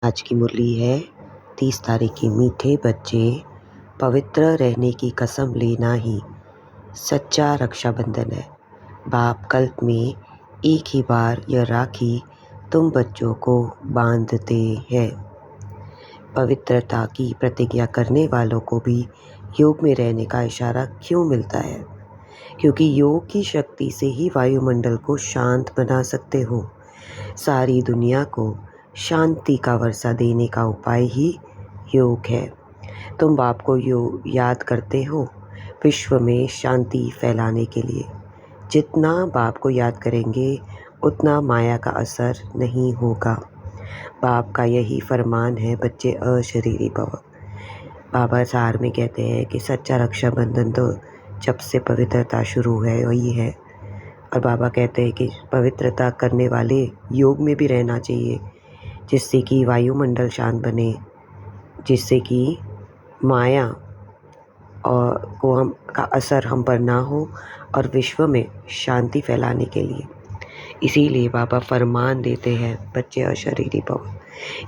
आज की मुरली है 30 तारीख की। मीठे बच्चे, पवित्र रहने की कसम लेना ही सच्चा रक्षाबंधन है। बाप कल्प में एक ही बार यह राखी तुम बच्चों को बांधते हैं। पवित्रता की प्रतिज्ञा करने वालों को भी योग में रहने का इशारा क्यों मिलता है? क्योंकि योग की शक्ति से ही वायुमंडल को शांत बना सकते हो। सारी दुनिया को शांति का वर्षा देने का उपाय ही योग है। तुम बाप को याद करते हो विश्व में शांति फैलाने के लिए। जितना बाप को याद करेंगे उतना माया का असर नहीं होगा। बाप का यही फरमान है, बच्चे अशरीरी भव। बाबा सार में कहते हैं कि सच्चा रक्षाबंधन तो जब से पवित्रता शुरू है वही है। और बाबा कहते हैं कि पवित्रता करने वाले योग में भी रहना चाहिए, जिससे कि वायुमंडल शांत बने, जिससे कि माया और का असर हम पर ना हो और विश्व में शांति फैलाने के लिए। इसीलिए बाबा फरमान देते हैं, बच्चे अशरीरी भव।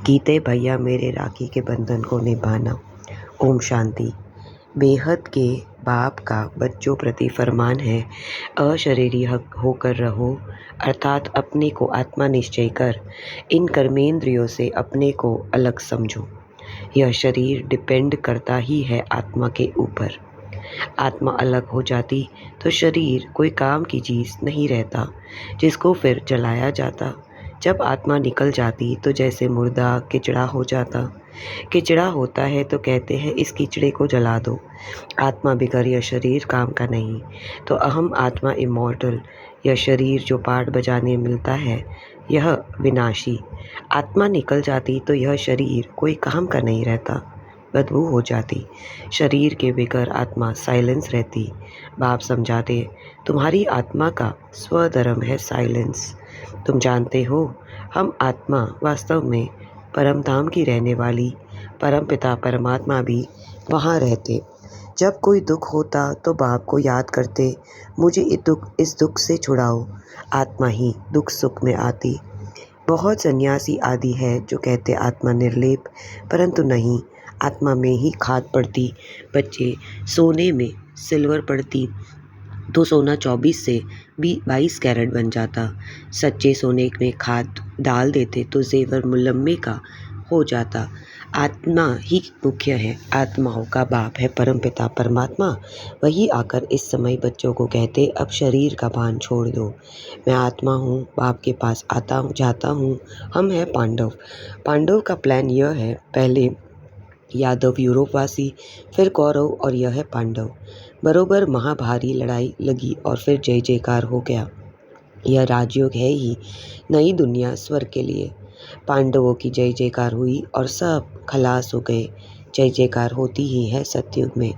गीते भैया मेरे राखी के बंधन को निभाना। ओम शांति। बेहद के बाप का बच्चों प्रति फरमान है, अशरीरी होकर रहो, अर्थात अपने को आत्मा निश्चय कर इन कर्मेंद्रियों से अपने को अलग समझो। यह शरीर डिपेंड करता ही है आत्मा के ऊपर। आत्मा अलग हो जाती तो शरीर कोई काम की चीज़ नहीं रहता, जिसको फिर जलाया जाता। जब आत्मा निकल जाती तो जैसे मुर्दा किचड़ा हो जाता। किचड़ा होता है तो कहते हैं इस किचड़े को जला दो। आत्मा बिगर यह शरीर काम का नहीं। तो अहम आत्मा इमॉर्टल, यह शरीर जो पाठ बजाने मिलता है यह विनाशी। आत्मा निकल जाती तो यह शरीर कोई काम का नहीं रहता, बदबू हो जाती। शरीर के बिगर आत्मा साइलेंस रहती। बाप समझाते, तुम्हारी आत्मा का स्वधर्म है साइलेंस। तुम जानते हो हम आत्मा वास्तव में परम धाम की रहने वाली, परम पिता परमात्मा भी वहाँ रहते। जब कोई दुख होता तो बाप को याद करते, मुझे इस दुख से छुड़ाओ। आत्मा ही दुख सुख में आती। बहुत सन्यासी आदि है जो कहते आत्मा निर्लेप, परंतु नहीं, आत्मा में ही खाद पड़ती। बच्चे, सोने में सिल्वर पड़ती तो सोना 24 से 22 कैरेट बन जाता। सच्चे सोने में खाद डाल देते तो जेवर मुलम्मे का हो जाता। आत्मा ही मुख्य है, आत्माओं का बाप है परम पिता परमात्मा। वही आकर इस समय बच्चों को कहते, अब शरीर का भान छोड़ दो। मैं आत्मा हूँ, बाप के पास आता हूँ, जाता हूँ। हम हैं पांडव। पांडव का प्लान यह है, पहले यादव यूरोपवासी, फिर कौरव और यह है पांडव। बरोबर महाभारी लड़ाई लगी और फिर जय जयकार हो गया। यह राजयोग है ही नई दुनिया स्वर्ग के लिए। पांडवों की जय जयकार हुई और सब खलास हो गए। जय जयकार होती ही है सतयुग में।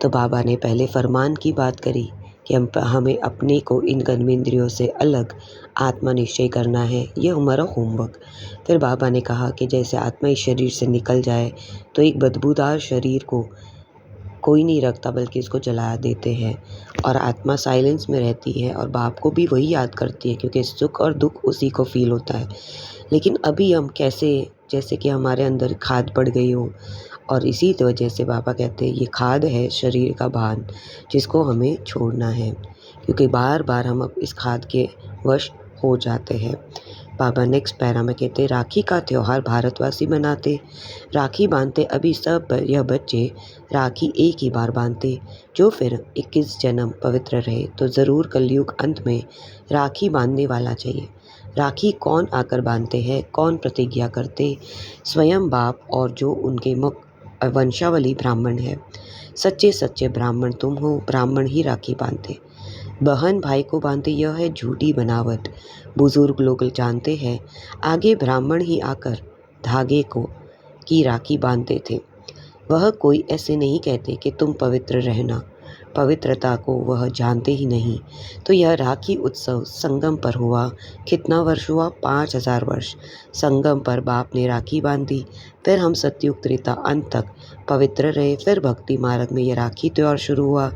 तो बाबा ने पहले फरमान की बात करी कि हमें अपने को इन कर्मेंद्रियों से अलग आत्मा निश्चय करना है, यह हमारा होमवर्क। फिर बाबा ने कहा कि जैसे आत्मा इस शरीर से निकल जाए तो एक बदबूदार शरीर को कोई नहीं रखता, बल्कि इसको जला देते हैं और आत्मा साइलेंस में रहती है और बाप को भी वही याद करती है, क्योंकि सुख और दुख उसी को फील होता है। लेकिन अभी हम कैसे, जैसे कि हमारे अंदर खाद पड़ गई हो, और इसी वजह से बाबा कहते हैं ये खाद है शरीर का भान, जिसको हमें छोड़ना है, क्योंकि बार बार हम अब इस खाद के वश हो जाते हैं। बाबा नेक्स्ट पैरा में कहते, राखी का त्यौहार भारतवासी मनाते, राखी बांधते अभी सब यह बच्चे राखी एक ही बार बांधते, जो फिर 21 जन्म पवित्र रहे। तो ज़रूर कलयुग अंत में राखी बांधने वाला चाहिए। राखी कौन आकर बांधते हैं, कौन प्रतिज्ञा करते? स्वयं बाप और जो उनके मुख वंशावली ब्राह्मण है। सच्चे सच्चे ब्राह्मण तुम हो, ब्राह्मण ही राखी बांधते। बहन भाई को बांधते, यह है झूठी बनावट। बुजुर्ग लोग जानते हैं, आगे ब्राह्मण ही आकर धागे को की राखी बांधते थे। वह कोई ऐसे नहीं कहते कि तुम पवित्र रहना, पवित्रता को वह जानते ही नहीं। तो यह राखी उत्सव संगम पर हुआ। कितना वर्ष हुआ? 5000 वर्ष। संगम पर बाप ने राखी बांधी। फिर हम सतयुग त्रेता अंत तक पवित्र रहे। फिर भक्ति मार्ग में यह राखी त्योहार शुरू हुआ।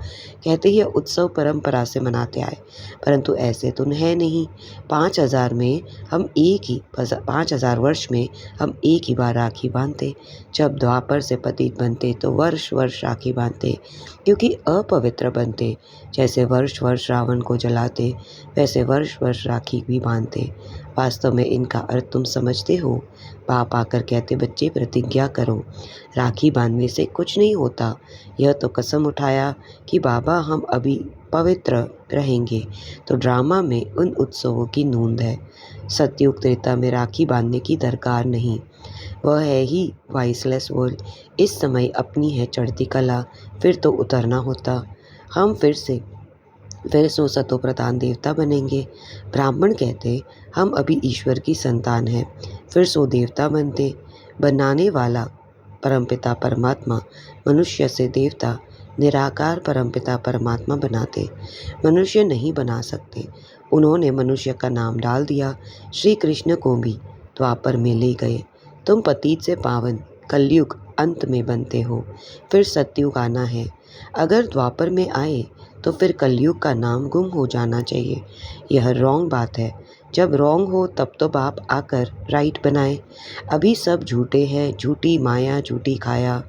कहते ही यह उत्सव परंपरा से मनाते आए, परंतु ऐसे तो है नहीं। 5000 में हम एक ही 5000 वर्ष में हम एक ही बार राखी बांधते। जब द्वापर से पतित बनते तो वर्ष वर्ष राखी बांधते, क्योंकि अपवित्र बनते। जैसे वर्ष वर्ष रावण को जलाते, वैसे वर्ष वर्ष राखी भी बांधते। वास्तव में इनका अर्थ तुम समझते हो? बाप आकर कहते, बच्चे प्रतिज्ञा करो, राखी बांधने से कुछ नहीं होता। यह तो कसम उठाया कि बाबा हम अभी पवित्र रहेंगे। तो ड्रामा में उन उत्सवों की नूंद है। सतयुग त्रेता में राखी बांधने की दरकार नहीं, वह है ही वाइसलेस वर्ल्ड। इस समय अपनी है चढ़ती कला, फिर तो उतरना होता। हम फिर सो सतो प्रधान देवता बनेंगे। ब्राह्मण कहते हम अभी ईश्वर की संतान हैं, फिर सो देवता बनते। बनाने वाला परमपिता परमात्मा मनुष्य से देवता निराकार परमपिता परमात्मा बनाते, मनुष्य नहीं बना सकते। उन्होंने मनुष्य का नाम डाल दिया। श्री कृष्ण को भी द्वापर में ले गए। तुम पतित से पावन कलयुग अंत में बनते हो, फिर सतयुग आना है। अगर द्वापर में आए तो फिर कलयुग का नाम गुम हो जाना चाहिए। यह रॉन्ग बात है। जब रॉन्ग हो तब तो बाप आकर राइट बनाए। अभी सब झूठे हैं, झूठी माया झूठी खाया।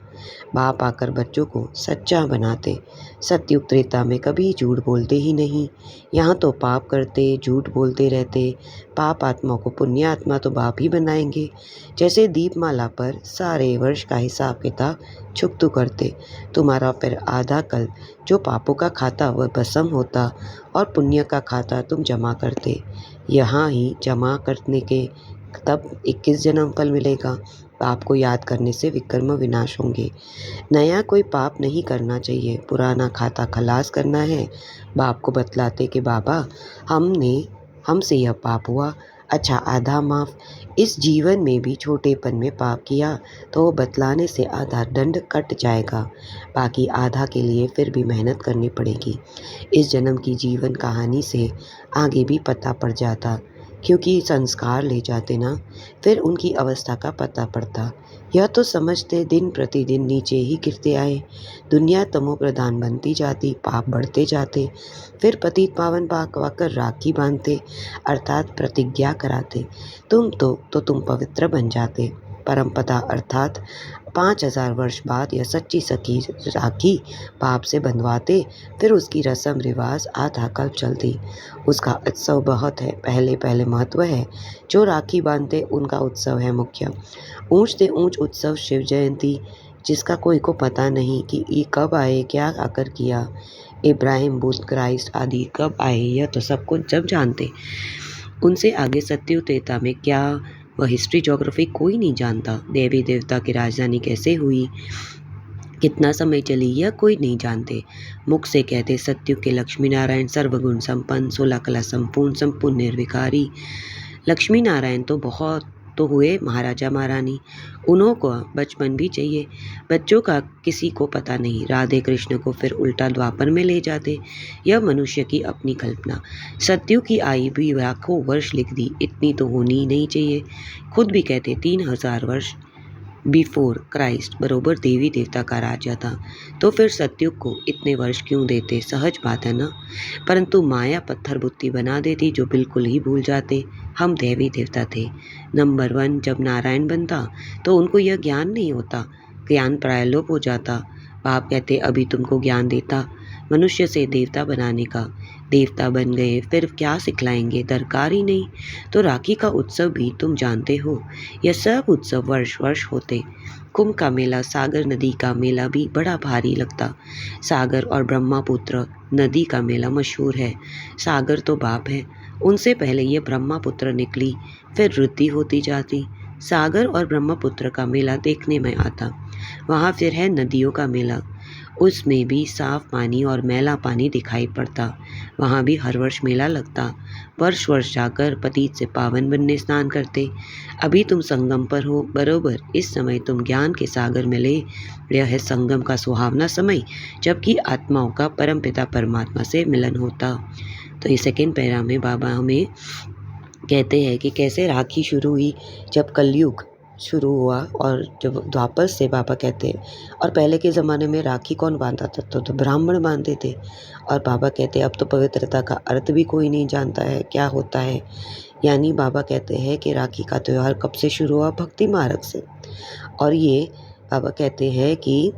बाप आकर बच्चों को सच्चा बनाते। सतयुग त्रेता में कभी झूठ बोलते ही नहीं। यहाँ तो पाप करते, झूठ बोलते रहते। पाप आत्मा को पुण्य आत्मा तो बाप ही बनाएंगे। जैसे दीपमाला पर सारे वर्ष का हिसाब किताब छुपतू करते। तुम्हारा फिर आधा कल जो पापों का खाता वह भस्म होता, और पुण्य का खाता तुम जमा करते। यहाँ ही जमा करने के तब 21 जन्म फल मिलेगा। पाप को याद करने से विकर्म विनाश होंगे। नया कोई पाप नहीं करना चाहिए, पुराना खाता खलास करना है। बाप को बतलाते कि बाबा हमसे यह पाप हुआ, अच्छा आधा माफ़। इस जीवन में भी छोटेपन में पाप किया तो वो बतलाने से आधा दंड कट जाएगा, बाकी आधा के लिए फिर भी मेहनत करनी पड़ेगी। इस जन्म की जीवन कहानी से आगे भी पता पड़ जाता, क्योंकि संस्कार ले जाते ना, फिर उनकी अवस्था का पता पड़ता। यह तो समझते दिन प्रतिदिन नीचे ही गिरते आए। दुनिया तमो प्रधान बनती जाती, पाप बढ़ते जाते। फिर पतित पावन पाकर राखी बांधते, अर्थात प्रतिज्ञा कराते। तुम पवित्र बन जाते। परमपिता अर्थात 5000 वर्ष बाद यह सच्ची सखी राखी बाप से बंधवाते। फिर उसकी रस्म रिवाज आधा कल्प चलती। उसका उत्सव बहुत है, पहले महत्व है। जो राखी बांधते उनका उत्सव है मुख्य। ऊंच से ऊंच उत्सव शिव जयंती, जिसका कोई को पता नहीं कि ये कब आए, क्या आकर किया। इब्राहिम, बुद्ध, क्राइस्ट आदि कब आए, यह तो सब कुछ जब जानते। उनसे आगे सतयुग त्रेता में क्या, वह हिस्ट्री ज्योग्राफी कोई नहीं जानता। देवी देवता की राजधानी कैसे हुई, कितना समय चली, यह कोई नहीं जानते। मुख से कहते सतयुग के लक्ष्मी नारायण सर्वगुण संपन्न, 16 कला संपूर्ण निर्विकारी। लक्ष्मी नारायण तो बहुत तो हुए महाराजा महारानी, उन्हों को बचपन भी चाहिए। बच्चों का किसी को पता नहीं। राधे कृष्ण को फिर उल्टा द्वापर में ले जाते। यह मनुष्य की अपनी कल्पना। सतयुग की आयु भी लाखों वर्ष लिख दी, इतनी तो होनी ही नहीं चाहिए। खुद भी कहते 3000 वर्ष बिफोर क्राइस्ट बरोबर देवी देवता का राज्य था, तो फिर सतयुग को इतने वर्ष क्यों देते? सहज बात है ना। परंतु माया पत्थर बुद्धि बना देती, जो बिल्कुल ही भूल जाते हम देवी देवता थे। नंबर 1, जब नारायण बनता तो उनको यह ज्ञान नहीं होता, ज्ञान प्रायलोप हो जाता। बाप कहते अभी तुमको ज्ञान देता मनुष्य से देवता बनाने का। देवता बन गए, फिर क्या सिखलाएंगे, दरकार ही नहीं। तो राखी का उत्सव भी तुम जानते हो, यह सब उत्सव वर्ष वर्ष होते। कुंभ का मेला, सागर नदी का मेला भी बड़ा भारी लगता। सागर और ब्रह्मपुत्र नदी का मेला मशहूर है। सागर तो बाप है, उनसे पहले ये ब्रह्मपुत्र निकली, फिर वृद्धि होती जाती। सागर और ब्रह्मपुत्र का मेला देखने में आता। वहाँ फिर है नदियों का मेला, उसमें भी साफ पानी और मैला पानी दिखाई पड़ता। वहाँ भी हर वर्ष मेला लगता। वर्ष वर्ष जाकर पतित से पावन बनने स्नान करते। अभी तुम संगम पर हो, बरोबर इस समय तुम ज्ञान के सागर में ले। यह है संगम का सुहावना समय, जबकि आत्माओं का परमपिता परमात्मा से मिलन होता। तो ये सेकेंड पैरा में बाबा हमें कहते हैं कि कैसे राखी शुरू हुई। जब कलयुग शुरू हुआ और जब द्वापर से बाबा कहते हैं, और पहले के ज़माने में राखी कौन बांधता था, तो ब्राह्मण बांधते थे। और बाबा कहते हैं अब तो पवित्रता का अर्थ भी कोई नहीं जानता है क्या होता है। यानी बाबा कहते हैं कि राखी का त्यौहार कब से शुरू हुआ, भक्ति मार्ग से। और ये बाबा कहते हैं कि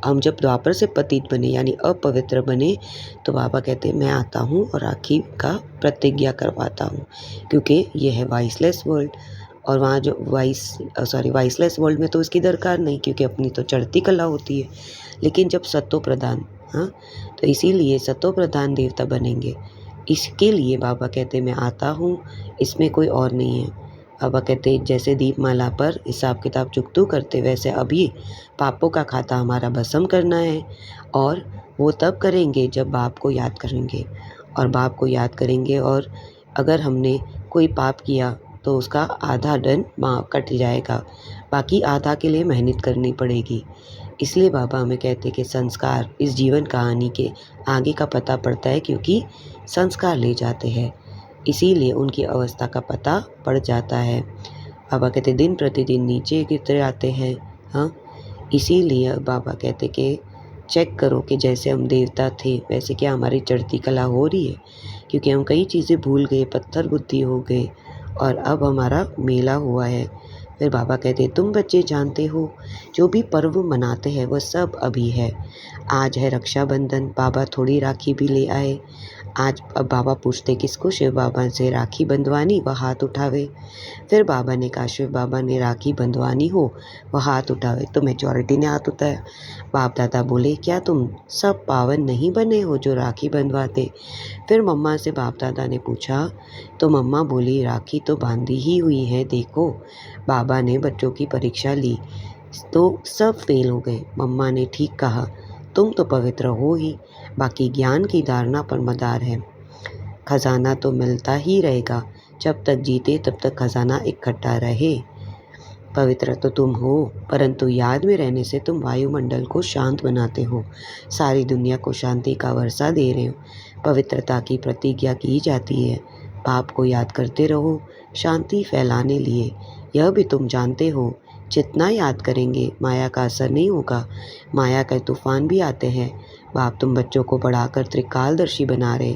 हम जब द्वापर से पतित बने यानी अपवित्र बने, तो बाबा कहते हैं मैं आता हूँ और राखी का प्रतिज्ञा करवाता हूँ, क्योंकि ये है वाइसलेस वर्ल्ड। और वहाँ जो वाइसलेस वर्ल्ड में तो इसकी दरकार नहीं, क्योंकि अपनी तो चढ़ती कला होती है। लेकिन जब सतो प्रधान, हाँ, तो इसीलिए सतो प्रधान देवता बनेंगे। इसके लिए बाबा कहते हैं मैं आता हूँ, इसमें कोई और नहीं है। बाबा कहते जैसे दीपमाला पर हिसाब किताब चुकतू करते, वैसे अभी पापों का खाता हमारा भस्म करना है। और वो तब करेंगे जब बाप को याद करेंगे। और बाप को याद करेंगे, और अगर हमने कोई पाप किया तो उसका आधा दंड कट जाएगा, बाकी आधा के लिए मेहनत करनी पड़ेगी। इसलिए बाबा हमें कहते कि संस्कार इस जीवन कहानी के आगे का पता पड़ता है, क्योंकि संस्कार ले जाते हैं, इसीलिए उनकी अवस्था का पता पड़ जाता है। बाबा कहते दिन प्रतिदिन नीचे गिरते आते हैं। हाँ, इसीलिए बाबा कहते कि चेक करो कि जैसे हम देवता थे वैसे क्या हमारी चढ़ती कला हो रही है, क्योंकि हम कई चीज़ें भूल गए, पत्थर बुद्धि हो गए, और अब हमारा मेला हुआ है। फिर बाबा कहते तुम बच्चे जानते हो जो भी पर्व मनाते हैं वह सब अभी है। आज है रक्षाबंधन, बाबा थोड़ी राखी भी ले आए। आज अब बाबा पूछते किसको शिव बाबा से राखी बंधवानी, वह हाथ उठावे। फिर बाबा ने कहा शिव बाबा ने राखी बंधवानी हो वह हाथ उठावे, तो मेजॉरिटी ने हाथ उठाया। बाप दादा बोले क्या तुम सब पावन नहीं बने हो जो राखी बंधवाते। फिर मम्मा से बाप दादा ने पूछा, तो मम्मा बोली राखी तो बांधी ही हुई है देखो। बाबा ने बच्चों की परीक्षा ली तो सब फेल हो गए। मम्मा ने ठीक कहा, तुम तो पवित्र हो ही, बाकी ज्ञान की धारणा पर मदार है। खजाना तो मिलता ही रहेगा, जब तक जीते तब तक खजाना इकट्ठा रहे। पवित्र तो तुम हो, परंतु याद में रहने से तुम वायुमंडल को शांत बनाते हो, सारी दुनिया को शांति का वर्षा दे रहे हो। पवित्रता की प्रतिज्ञा की जाती है, पाप को याद करते रहो शांति फैलाने लिए। यह भी तुम जानते हो, जितना याद करेंगे माया का असर नहीं होगा। माया के तूफान भी आते हैं। बाप तुम बच्चों को बढ़ाकर त्रिकालदर्शी बना रहे।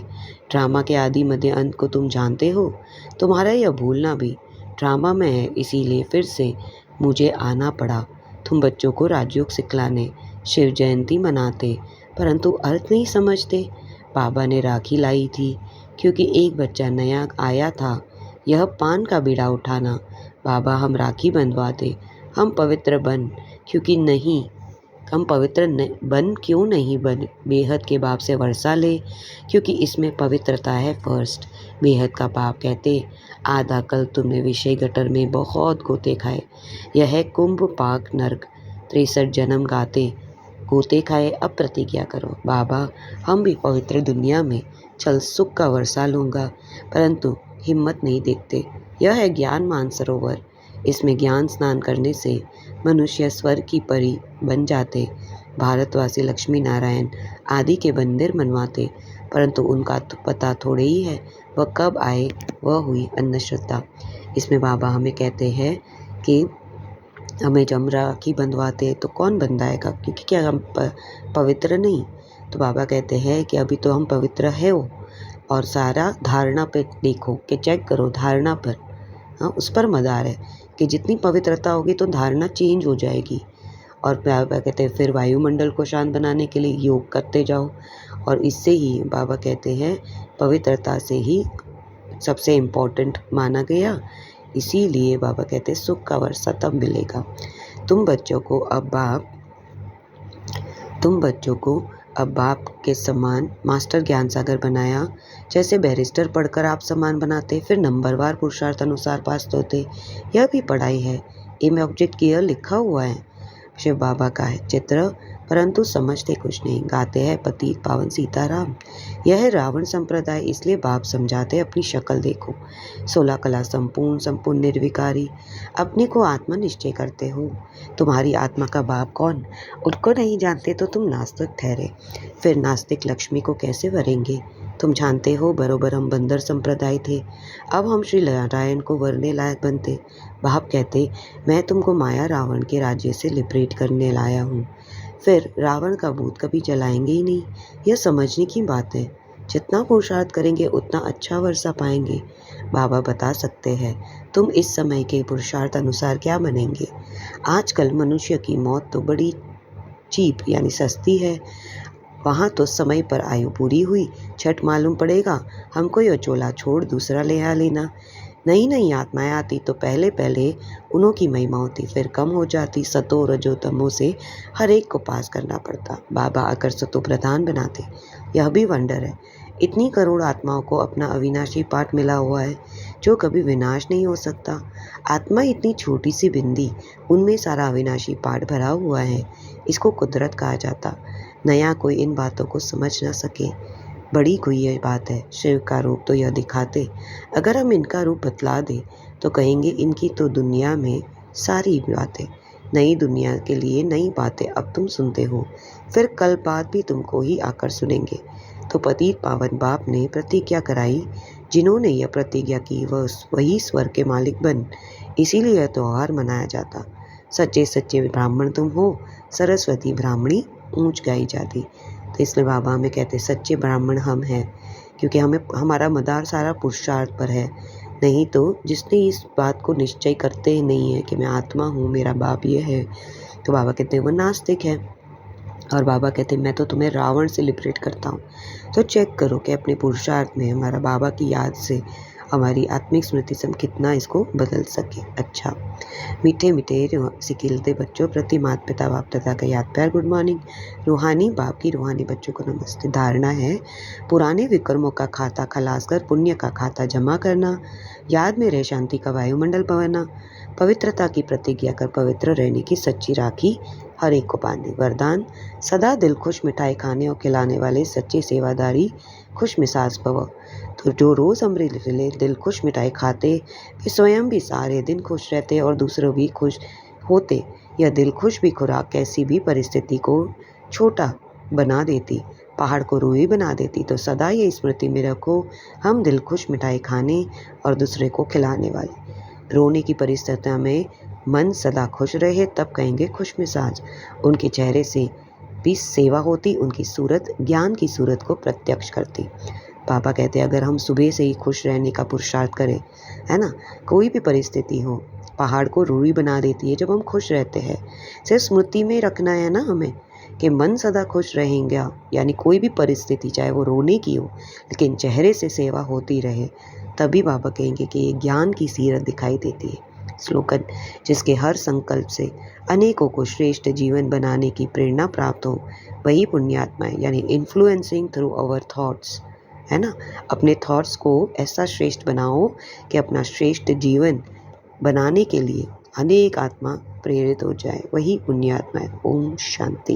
ड्रामा के आदि मध्य अंत को तुम जानते हो, तुम्हारा यह भूलना भी ड्रामा में है, इसीलिए फिर से मुझे आना पड़ा। तुम बच्चों को राजयोग सिखलाने, शिव जयंती मनाते, परंतु अर्थ नहीं समझते। बाबा ने राखी लाई थी क्योंकि एक बच्चा नया आया था, यह पान का बीड़ा उठाना। बाबा हम राखी बंधवाते, हम पवित्र बन क्योंकि नहीं, हम पवित्र बन क्यों नहीं बन, बेहद के बाप से वर्षा ले, क्योंकि इसमें पवित्रता है फर्स्ट। बेहद का बाप कहते आधा कल तुमने विषय गटर में बहुत गोते खाए, यह है कुंभ पाक नर्क, 63 जन्म गाते गोते खाए, अब प्रतिज्ञा करो। बाबा हम भी पवित्र दुनिया में चल सुख का वर्षा लूँगा, परंतु हिम्मत नहीं देखते। यह है ज्ञान मानसरोवर, इसमें ज्ञान स्नान करने से मनुष्य स्वर्ग की परी बन जाते। भारतवासी लक्ष्मी नारायण आदि के मंदिर बनवाते, परंतु उनका तो पता थोड़े ही है वह कब आए, वह हुई अंधश्रद्धा। इसमें बाबा हमें कहते हैं कि हमें जब राखी बंधवाते तो कौन बंधाएगा, क्योंकि क्या हम पवित्र नहीं। तो बाबा कहते हैं कि अभी तो हम पवित्र है हो, और सारा धारणा पे देखो कि चेक करो धारणा पर, हाँ उस पर मदार है कि जितनी पवित्रता होगी तो धारणा चेंज हो जाएगी। और बाबा कहते हैं फिर वायुमंडल को शांत बनाने के लिए योग करते जाओ, और इससे ही बाबा कहते हैं पवित्रता से ही सबसे इम्पोर्टेंट माना गया। इसीलिए बाबा कहते हैं सुख का वर्षा तब मिलेगा। तुम बच्चों को अब बाप के समान मास्टर ज्ञान सागर बनाया। जैसे बैरिस्टर पढ़कर आप समान बनाते, फिर नंबरवार पुरुषार्थ अनुसार पास होते, यह भी पढ़ाई है। एम ऑब्जेक्ट क्लियर लिखा हुआ है। शिव बाबा का है चित्र, परंतु समझते कुछ नहीं। गाते हैं पतित पावन सीताराम। यह है रावण संप्रदाय, इसलिए बाप समझाते अपनी शक्ल देखो। 16 कला संपूर्ण संपूर्ण निर्विकारी, अपने को आत्मा निश्चय करते हो। तुम्हारी आत्मा का बाप कौन, उनको नहीं जानते तो तुम नास्तिक ठहरे। फिर नास्तिक लक्ष्मी को कैसे वरेंगे। तुम जानते हो बरोबर हम बंदर संप्रदाय थे, अब हम श्री नारायण को वरने लायक बनते। बाप कहते मैं तुमको माया रावण के राज्य से लिबरेट करने लाया हूँ। फिर रावण का भूत कभी जलाएंगे ही नहीं। यह समझने की बात है। जितना पुरुषार्थ करेंगे उतना अच्छा वर्षा पाएंगे। बाबा बता सकते हैं तुम इस समय के पुरुषार्थ अनुसार क्या बनेंगे। आजकल मनुष्य की मौत तो बड़ी चीप यानी सस्ती है। वहाँ तो समय पर आयु पूरी हुई, छठ मालूम पड़ेगा, हमको ये चोला छोड़ दूसरा ले आ लेना। नई नई आत्माएं आती तो पहले पहले उन्हों की महिमा होती, फिर कम हो जाती। सतो रजो तमो से हर एक को पास करना पड़ता। बाबा आकर सतो प्रधान बनाते। यह भी वंडर है। इतनी करोड़ आत्माओं को अपना अविनाशी पाठ मिला हुआ है जो कभी विनाश नहीं हो सकता। आत्मा इतनी छोटी सी बिंदी, उनमें सारा अविनाशी पाठ भरा हुआ है। इसको कुदरत कहा जाता। नया कोई इन बातों को समझ ना सके, बड़ी कोई यह बात है। शिव का रूप तो यह दिखाते, अगर हम इनका रूप बतला दें तो कहेंगे इनकी तो दुनिया में सारी बातें। नई दुनिया के लिए नई बातें अब तुम सुनते हो, फिर कल बाद भी तुमको ही आकर सुनेंगे। तो पतित पावन बाप ने प्रतिज्ञा कराई, जिन्होंने यह प्रतिज्ञा की वह वही स्वर के मालिक बन। इसीलिए यह त्योहार मनाया जाता। सच्चे सच्चे ब्राह्मण तुम हो, सरस्वती ब्राह्मणी ऊंच गाई जाती। तो इसलिए बाबा हमें कहते सच्चे ब्राह्मण हम हैं, क्योंकि हमें हमारा मदार सारा पुरुषार्थ पर है। नहीं तो जिसने इस बात को निश्चय करते ही नहीं है कि मैं आत्मा हूँ, मेरा बाप ये है, तो बाबा कहते हैं वो नास्तिक है। और बाबा कहते हैं मैं तो तुम्हें रावण से लिबरेट करता हूँ। तो चेक करो कि अपने पुरुषार्थ में हमारा बाबा की याद से, हमारी आत्मिक स्मृति से हम कितना इसको बदल सके। अच्छा, मीठे मीठे सिखिलते बच्चों प्रति माता पिता बाप दादा का याद प्यार गुड मॉर्निंग। रूहानी बाप की रूहानी बच्चों को नमस्ते। धारणा है पुराने विक्रमों का खाता खलास कर पुण्य का खाता जमा करना, याद में रह शांति का वायुमंडल पवरना, पवित्रता की प्रतिज्ञा कर पवित्र रहने की सच्ची राखी हर एक को बांधे। वरदान सदा दिल खुश मिठाई खाने और खिलाने वाले सच्चे सेवादारी खुश मिजाज भव। तो जो रोज़ अमृत ले दिल खुश मिठाई खाते, वे स्वयं भी सारे दिन खुश रहते और दूसरों भी खुश होते। यह दिल खुश भी खुराक कैसी भी परिस्थिति को छोटा बना देती, पहाड़ को रूई बना देती। तो सदा ये स्मृति में रखो, हम दिल खुश मिठाई खाने और दूसरे को खिलाने वाले। रोने की परिस्थितियों में मन सदा खुश रहे तब कहेंगे खुश मिजाज। उनके चेहरे से भी सेवा होती, उनकी सूरत ज्ञान की सूरत को प्रत्यक्ष करती। पापा कहते हैं अगर हम सुबह से ही खुश रहने का पुरुषार्थ करें, है ना, कोई भी परिस्थिति हो, पहाड़ को रूई बना देती है जब हम खुश रहते हैं। सिर्फ स्मृति में रखना है ना हमें कि मन सदा खुश रहेंगे, यानी कोई भी परिस्थिति चाहे वो रोने की हो लेकिन चेहरे से सेवा होती रहे, तभी बाबा कहेंगे कि ये ज्ञान की सीरत दिखाई देती है। स्लोगन जिसके हर संकल्प से अनेकों को श्रेष्ठ जीवन बनाने की प्रेरणा प्राप्त हो, वही पुण्यात्माएं, यानी इन्फ्लुएंसिंग थ्रू आवर थॉट्स, है ना। अपने थॉट्स को ऐसा श्रेष्ठ बनाओ कि अपना श्रेष्ठ जीवन बनाने के लिए अनेक आत्मा प्रेरित हो जाए, वही पुण्यात्मा है। ओम शांति।